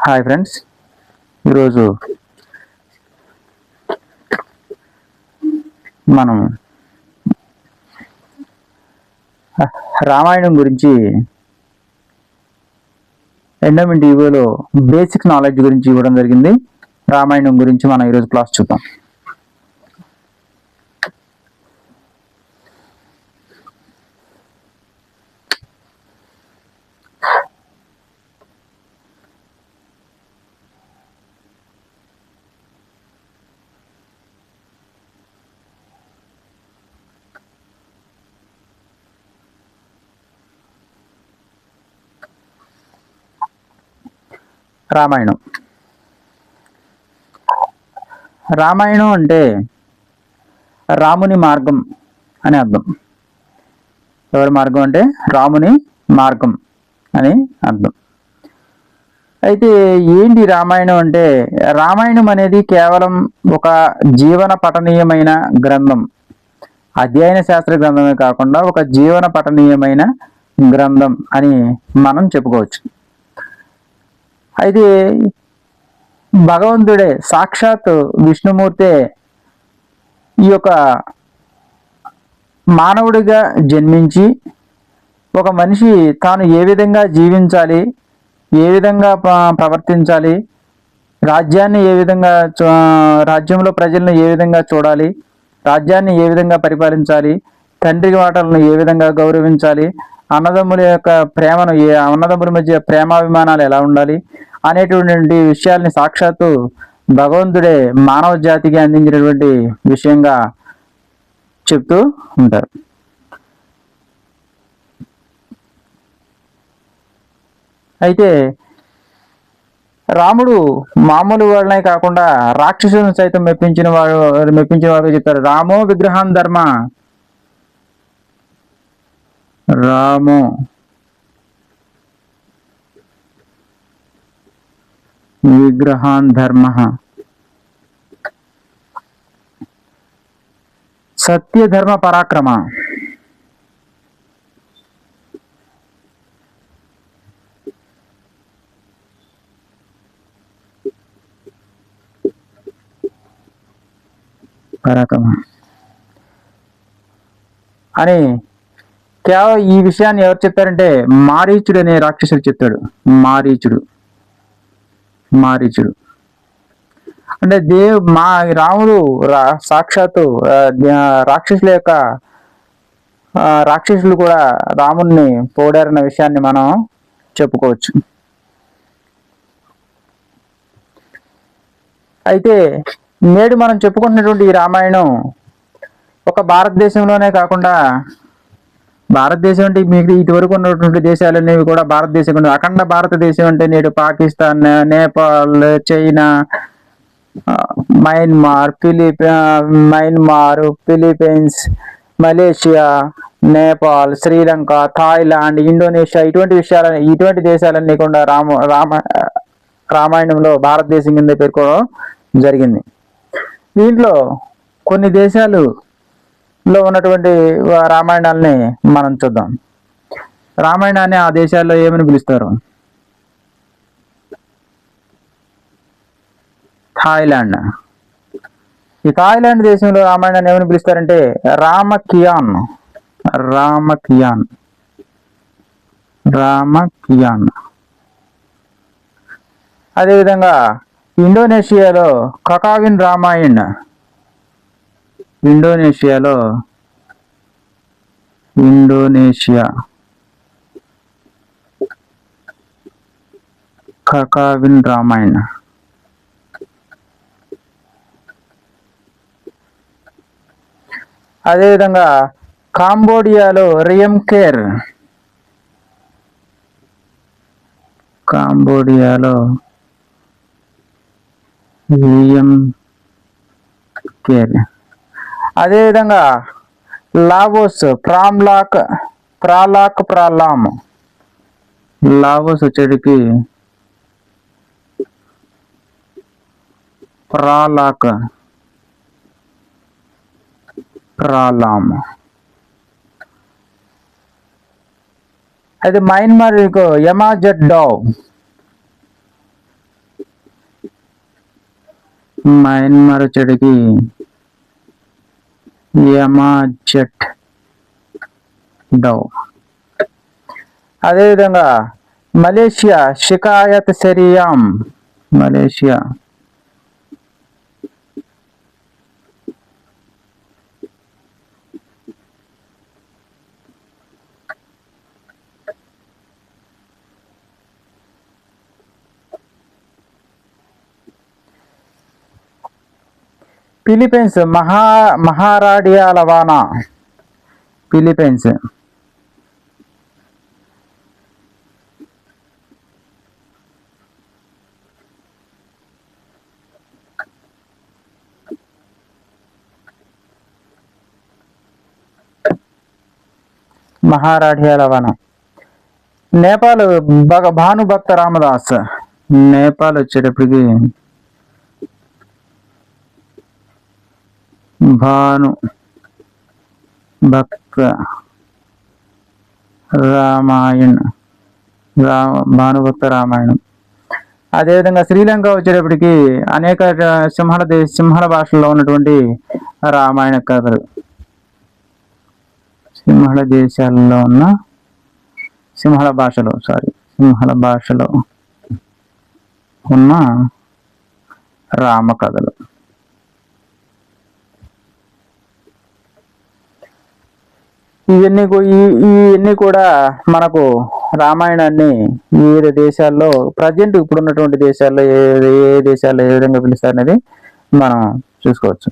Hi friends, ఈరోజు మనం రామాయణం గురించి ఎండోమెంట్ టీవీలో బేసిక్ నాలెడ్జ్ గురించి ఇవ్వడం జరిగింది. రామాయణం గురించి మనం ఈరోజు క్లాస్ చూద్దాం. రామాయణం రామాయణం అంటే రాముని మార్గం అని అర్థం. ఎవరి మార్గం అంటే రాముని మార్గం అని అర్థం. అయితే ఏంటి రామాయణం అంటే, రామాయణం అనేది కేవలం ఒక జీవన పఠనీయమైన గ్రంథం, అధ్యయన శాస్త్ర గ్రంథమే కాకుండా ఒక జీవన పఠనీయమైన గ్రంథం అని మనం చెప్పుకోవచ్చు. అయితే భగవంతుడే సాక్షాత్ విష్ణుమూర్తే ఈ యొక్క మానవుడిగా జన్మించి ఒక మనిషి తాను ఏ విధంగా జీవించాలి, ఏ విధంగా ప్రవర్తించాలి, రాజ్యాన్ని ఏ విధంగా రాజ్యంలో ప్రజలను ఏ విధంగా చూడాలి, రాజ్యాన్ని ఏ విధంగా పరిపాలించాలి, తండ్రి మాటలను ఏ విధంగా గౌరవించాలి, అన్నదమ్ముల యొక్క ప్రేమను అన్నదమ్ముల మధ్య ప్రేమాభిమానాలు ఎలా ఉండాలి అనేటువంటి విషయాల్ని సాక్షాత్తు భగవంతుడే మానవ జాతికి అందించినటువంటి విషయంగా చెప్తూ ఉంటారు. అయితే రాముడు మామూలు వాళ్ళనే కాకుండా రాక్షసులను సైతం మెప్పించిన వారు చెప్తారు. రామో విగ్రహాన్ ధర్మ, రామో విగ్రహాన్ ధర్మ సత్య ధర్మ పరాక్రమ. అని కేవలం ఈ విషయాన్ని ఎవరు చెప్తారంటే మారీచుడు అనే రాక్షసుడు చెప్తాడు. మారీచుడు అంటే రాముడు సాక్షాత్తు రాక్షసులు కూడా రాముడిని పోడారన్న విషయాన్ని మనం చెప్పుకోవచ్చు. అయితే నేడు మనం చెప్పుకుంటున్నటువంటి ఈ రామాయణం ఒక భారతదేశంలోనే కాకుండా, భారతదేశం అంటే మీకు ఇటువరకు ఉన్నటువంటి దేశాలనేవి కూడా భారతదేశం, అఖండ భారతదేశం అంటే నేడు Pakistan, Nepal, China, Myanmar, Philippines, Malaysia, Nepal, Sri Lanka, Thailand, Indonesia ఇటువంటి దేశాలన్నీ కూడా రామాయణంలో భారతదేశం కింద పేర్కోవడం జరిగింది. దీంట్లో కొన్ని దేశాలలో ఉన్నటువంటి రామాయణాలని మనం చూద్దాం. రామాయణాన్ని ఆ దేశాల్లో ఏమని పిలుస్తారు? థాయిలాండ్. ఈ థాయిలాండ్ దేశంలో రామాయణాన్ని ఏమని పిలుస్తారంటే రామకియాన్. అదేవిధంగా ఇండోనేషియాలో Kakawin Ramayan. Indonesia Kakawin Ramayan. అదేవిధంగా కాంబోడియాలో రియం కేర్. అదేవిధంగా లావోస్ ప్రాలామ్. లావోస్ వచ్చేటికి ప్రాలామ్. అయితే మయన్మార్ యమాజెట్ డావ్. మయన్మార్ వచ్చేటికి యమాజెట్ డౌ. అదేవిధంగా Malaysia Hikayat Seri Rama, Malaysia. Philippines Maharadia Lawana, Philippines. Maharadia Lawana. Nepal Bhanubhakta Ramdas, Nepal వచ్చేటప్పటికి భాను భక్త భానుభక్త రామాయణం. అదేవిధంగా శ్రీలంక వచ్చేటప్పటికి అనేక సింహళ భాషల్లో ఉన్నటువంటి రామాయణ కథలు, సింహళ దేశాల్లో ఉన్న సింహళ భాషలో ఉన్న రామ కథలు. ఇవన్నీ కూడా మనకు రామాయణాన్ని వివిధ దేశాల్లో ప్రజెంట్ ఇప్పుడున్నటువంటి దేశాల్లో ఏ దేశాల్లో ఏ విధంగా పిలుస్తారు అనేది మనం చూసుకోవచ్చు.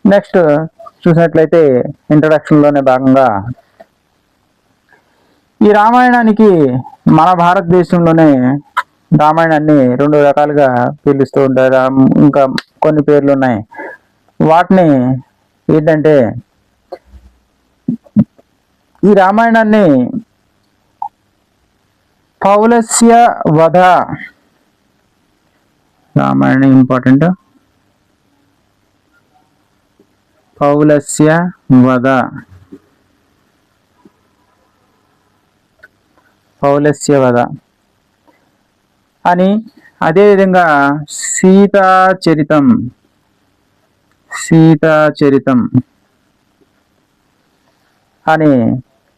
నెక్స్ట్ చూసినట్లయితే ఇంట్రడక్షన్ లోనే భాగంగా ఈ రామాయణానికి మన భారతదేశంలోనే రామాయణాన్ని 2 రకాలుగా పిలుస్తూ ఉంటారు. ఇంకా కొన్ని పేర్లు ఉన్నాయి. వాటిని ఏంటంటే ఈ రామాయణాన్ని పౌలస్య వధ, రామాయణం ఇంపార్టెంట్, పౌలస్య వధ, పౌలస్య వధ అని, అదేవిధంగా సీతాచరితం అనే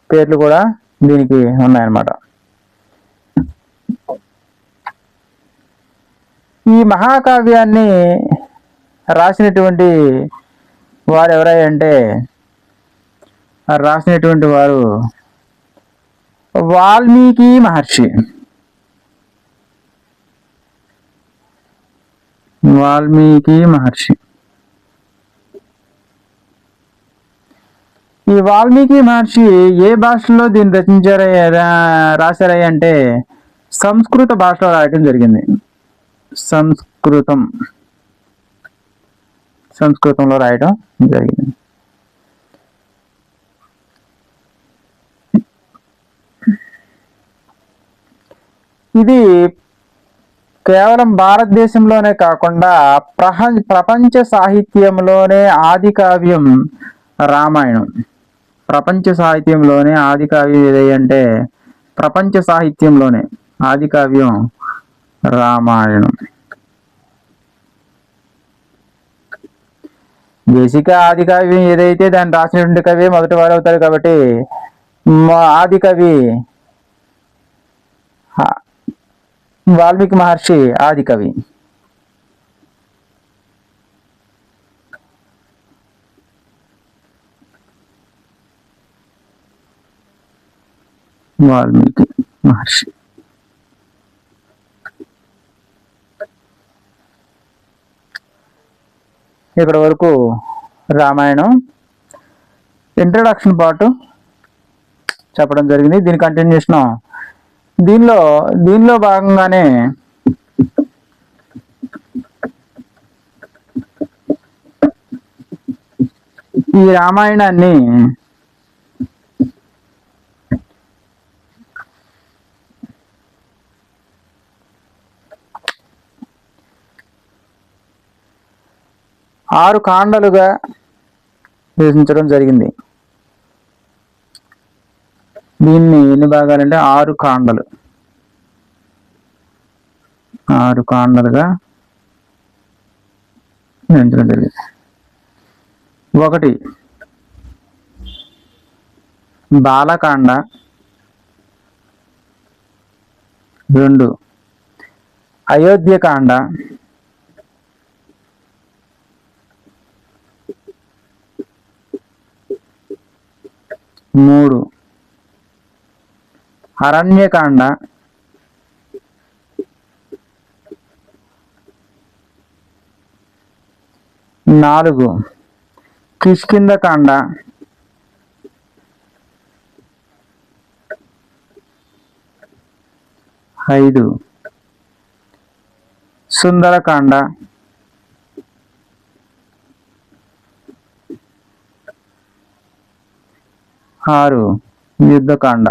పేర్లు కూడా దీనికి ఉన్నాయన్నమాట. ఈ మహాకావ్యాన్ని రాసినటువంటి వారు ఎవరంటే రాసినటువంటి వారు వాల్మీకి మహర్షి. ఈ వాల్మీకి మహర్షి ఏ భాషలో దీన్ని రాశారయ్య అంటే సంస్కృత భాషలో రాయటం జరిగింది. సంస్కృతంలో రాయటం జరిగింది. ఇది కేవలం భారతదేశంలోనే కాకుండా ప్రపంచ సాహిత్యంలోనే ఆది కావ్యం రామాయణం. ప్రపంచ సాహిత్యంలోనే ఆది కావ్యం ఏదంటే ప్రపంచ సాహిత్యంలోనే ఆది కావ్యం రామాయణం. బేసిక్ ఆది కావ్యం ఏదైతే దాన్ని రాసినటువంటి కవి మొదటి వారు అవుతారు కాబట్టి ఆది కవి వాల్మీకి మహర్షి ఆది కవి. వాల్మీకి మహర్షి ఇక్కడ వరకు రామాయణం ఇంట్రడక్షన్ పార్ట్ చెప్పడం జరిగింది. దీని కంటిన్యూషన్ దీనిలో భాగంగానే ఈ రామాయణాన్ని 6 కాండలుగా విభజించడం జరిగింది. దీన్ని ఎన్ని భాగాలంటే 6 కాండలు, 6 కాండలుగా విభజించడం జరిగింది. 1 బాలకాండ, 2 అయోధ్యకాండ, 3 అరణ్యకాండ, 4 కిష్కింధకాండ, 5 సుందరకాండ, 6 యుద్ధకాండ.